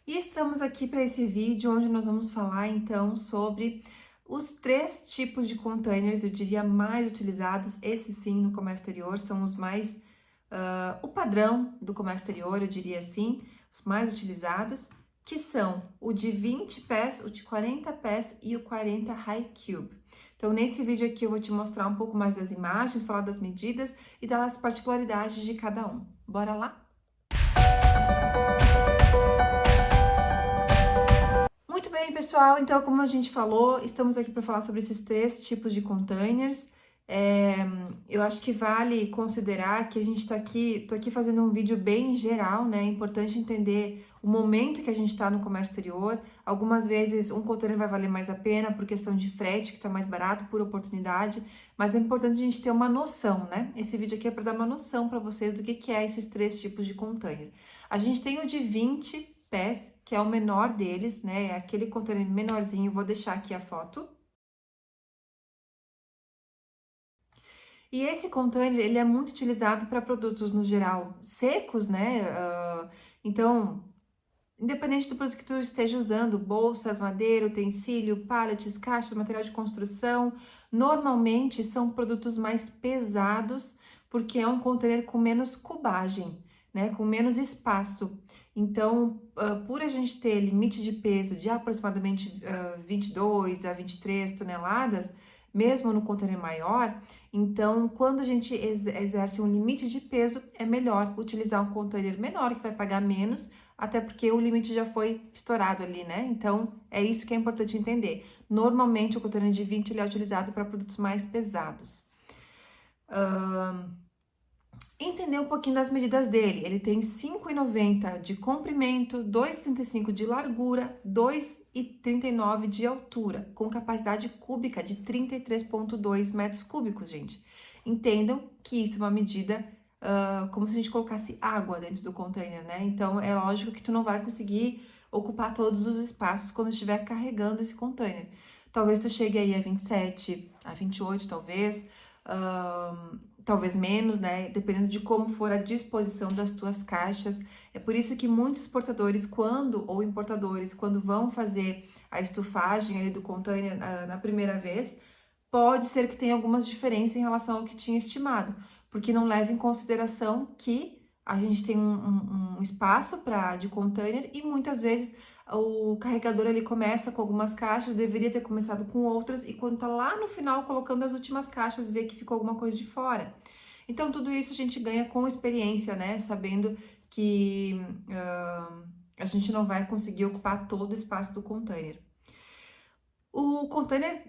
E estamos aqui para esse vídeo onde nós vamos falar então sobre os 3 tipos de containers, eu diria mais utilizados, esses sim no comércio exterior, são os mais, o padrão do comércio exterior, eu diria assim, os mais utilizados, que são o de 20 pés, o de 40 pés e o 40 high cube. Então, nesse vídeo aqui eu vou te mostrar um pouco mais das imagens, falar das medidas e das particularidades de cada um. Bora lá? Muito bem, pessoal. Então, como a gente falou, estamos aqui para falar sobre esses 3 tipos de containers. Eu acho que vale considerar que a gente tô aqui fazendo um vídeo bem geral, né? É importante entender o momento que a gente está no comércio exterior. Algumas vezes um container vai valer mais a pena por questão de frete, que está mais barato, por oportunidade, mas é importante a gente ter uma noção, né? Esse vídeo aqui é para dar uma noção para vocês do que é esses 3 tipos de container. A gente tem o de 20 pés, que é o menor deles, né? É aquele container menorzinho, vou deixar aqui a foto. E esse container, ele é muito utilizado para produtos, no geral, secos, né? Então, independente do produto que tu esteja usando, bolsas, madeira, utensílio, pallets, caixas, material de construção, normalmente são produtos mais pesados, porque é um container com menos cubagem, né? Com menos espaço. Então, por a gente ter limite de peso de aproximadamente 22 a 23 toneladas, mesmo no container maior, então, quando a gente exerce um limite de peso, é melhor utilizar um container menor, que vai pagar menos, até porque o limite já foi estourado ali, né? Então, é isso que é importante entender. Normalmente, o container de 20 ele é utilizado para produtos mais pesados. Entender um pouquinho das medidas dele. Ele tem 5,90 de comprimento, 2,35 de largura, 2,39 de altura, com capacidade cúbica de 33,2 metros cúbicos, gente. Entendam que isso é uma medida como se a gente colocasse água dentro do container, né? Então, é lógico que tu não vai conseguir ocupar todos os espaços quando estiver carregando esse container. Talvez tu chegue aí a 27, a 28, talvez. Talvez menos, né? Dependendo de como for a disposição das tuas caixas. É por isso que muitos exportadores, ou importadores, quando vão fazer a estufagem ali do container na primeira vez, pode ser que tenha algumas diferenças em relação ao que tinha estimado, porque não leva em consideração que a gente tem um espaço de container e muitas vezes o carregador ele começa com algumas caixas, deveria ter começado com outras, e quando tá lá no final colocando as últimas caixas, vê que ficou alguma coisa de fora. Então, tudo isso a gente ganha com experiência, né? Sabendo que a gente não vai conseguir ocupar todo o espaço do container. O container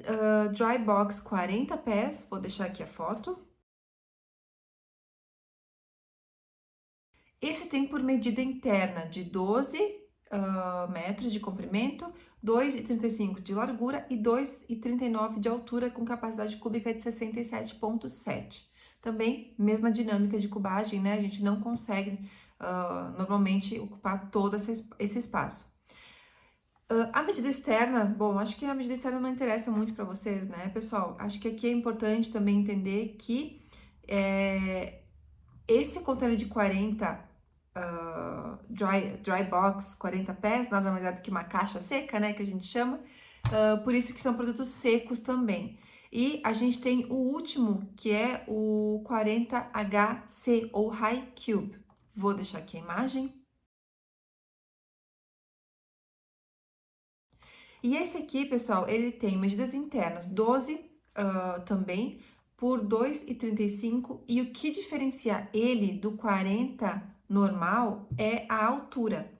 Dry Box 40 pés, vou deixar aqui a foto. Esse tem por medida interna de 12 metros de comprimento, 2,35 de largura e 2,39 de altura, com capacidade cúbica de 67,7. Também, mesma dinâmica de cubagem, né? A gente não consegue normalmente ocupar todo esse espaço. A medida externa, bom, acho que a medida externa não interessa muito para vocês, né, pessoal? Acho que aqui é importante também entender que esse container de 40 dry box, 40 pés, nada mais é do que uma caixa seca, né, que a gente chama, por isso que são produtos secos também. E a gente tem o último, que é o 40HC, ou High Cube. Vou deixar aqui a imagem. E esse aqui, pessoal, ele tem medidas internas 12 também, por 2,35, e o que diferencia ele do 40 normal é a altura,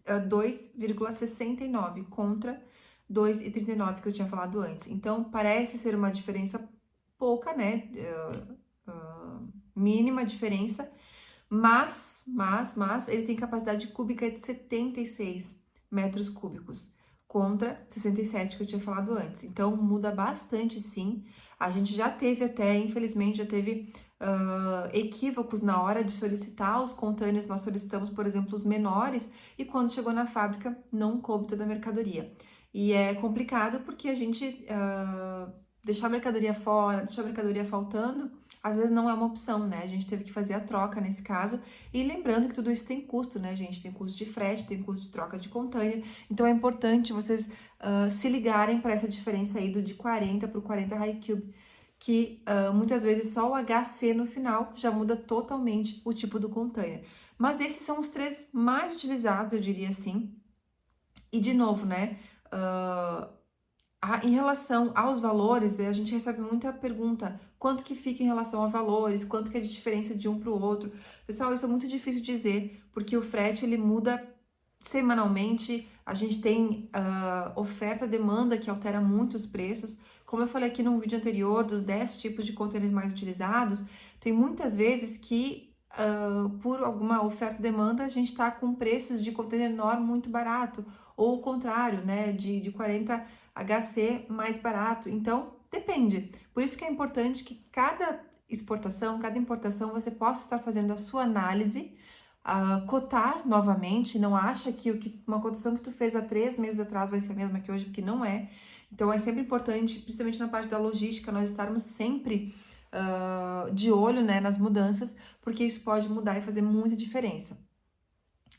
2,69 contra 2,39 que eu tinha falado antes. Então, parece ser uma diferença pouca, né? Mínima diferença, mas ele tem capacidade cúbica de 76 metros cúbicos contra 67 que eu tinha falado antes. Então, muda bastante, sim. A gente já teve até, infelizmente, equívocos na hora de solicitar os containers. Nós solicitamos, por exemplo, os menores, e quando chegou na fábrica, não coube toda a mercadoria. E é complicado porque a gente deixar a mercadoria fora, deixar a mercadoria faltando, às vezes não é uma opção, né? A gente teve que fazer a troca nesse caso. E lembrando que tudo isso tem custo, né, gente? Tem custo de frete, tem custo de troca de container. Então é importante vocês se ligarem para essa diferença aí do de 40 para o 40 High Cube, que muitas vezes só o HC no final já muda totalmente o tipo do container. Mas esses são os 3 mais utilizados, eu diria assim. E de novo, né? Em relação aos valores, a gente recebe muita pergunta, quanto que fica em relação a valores, quanto que é de diferença de um para o outro. Pessoal, isso é muito difícil dizer, porque o frete ele muda semanalmente, a gente tem oferta, demanda que altera muito os preços. Como eu falei aqui no vídeo anterior, dos 10 tipos de contêineres mais utilizados, tem muitas vezes que por alguma oferta e demanda, a gente está com preços de container enorme muito barato, ou o contrário, né, de 40 HC mais barato. Então, depende. Por isso que é importante que cada exportação, cada importação, você possa estar fazendo a sua análise, cotar novamente, não acha que uma cotação que tu fez há 3 meses atrás vai ser a mesma que hoje, porque não é. Então, é sempre importante, principalmente na parte da logística, nós estarmos sempre de olho, né, nas mudanças, porque isso pode mudar e fazer muita diferença.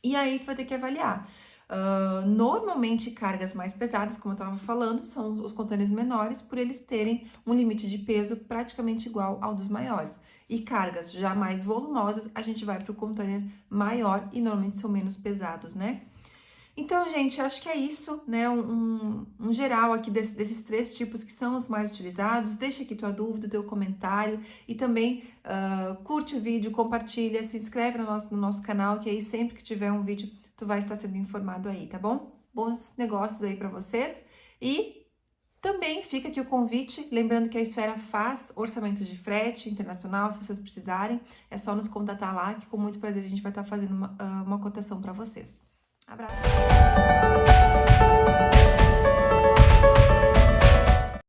E aí, tu vai ter que avaliar. Normalmente, cargas mais pesadas, como eu estava falando, são os contêineres menores, por eles terem um limite de peso praticamente igual ao dos maiores. E cargas já mais volumosas, a gente vai para o container maior e normalmente são menos pesados, né? Então, gente, acho que é isso, né? Um geral aqui desses 3 tipos que são os mais utilizados. Deixa aqui tua dúvida, teu comentário e também curte o vídeo, compartilha, se inscreve no nosso canal, que aí sempre que tiver um vídeo tu vai estar sendo informado aí, tá bom? Bons negócios aí para vocês e também fica aqui o convite, lembrando que a Esfera faz orçamento de frete internacional, se vocês precisarem, é só nos contatar lá, que com muito prazer a gente vai estar fazendo uma cotação para vocês. Abraço!